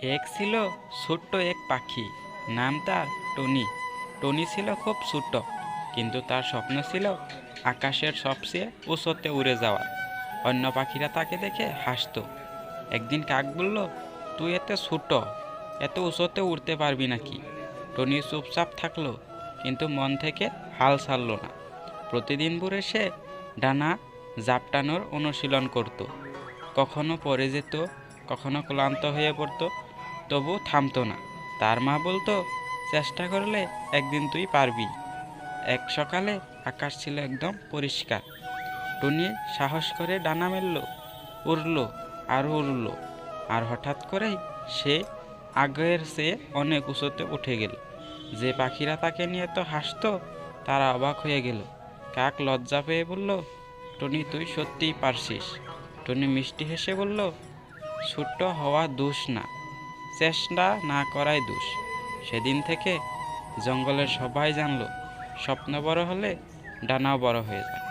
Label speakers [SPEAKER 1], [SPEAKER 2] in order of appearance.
[SPEAKER 1] এক ছিল ছোট্ট এক পাখি, নাম তার টনি। টনি ছিল খুব ছোট্ট, কিন্তু তার স্বপ্ন ছিল আকাশের সবচেয়ে উঁচুতে উড়ে যাওয়া। অন্য পাখিরা তাকে দেখে হাসতো। একদিন কাক বলল, তুই এত ছোট, এত উঁচুতে উড়তে পারবি নাকি? টনি চুপচাপ থাকলো, কিন্তু মন থেকে হাল ছাড়ল না। প্রতিদিন ভোরে সে ডানা ঝাপটানোর অনুশীলন করত। কখনো পড়ে যেত, কখনো ক্লান্ত হয়ে পড়তো, তবু থামতো না। তার মা বলতো, চেষ্টা করলে একদিন তুই পারবি। এক সকালে আকাশ ছিল একদম পরিষ্কার। টুনি সাহস করে ডানা মেলল, উড়ল আর উড়ল, আর হঠাৎ করেই সে আগের চেয়ে অনেক উঁচুতে উঠে গেল। যে পাখিরা তাকে নিয়ে তো হাসতো, তারা অবাক হয়ে গেল। কাক লজ্জা পেয়ে বলল, টনি তুই সত্যিই পারছিস। টনি মিষ্টি হেসে বলল, ছোট্ট হওয়া দোষ না, চেষ্টা না করাই দোষ। সেদিন থেকে জঙ্গলের সবাই জানলো, স্বপ্ন বড় হলে ডানাও বড় হয়ে যায়।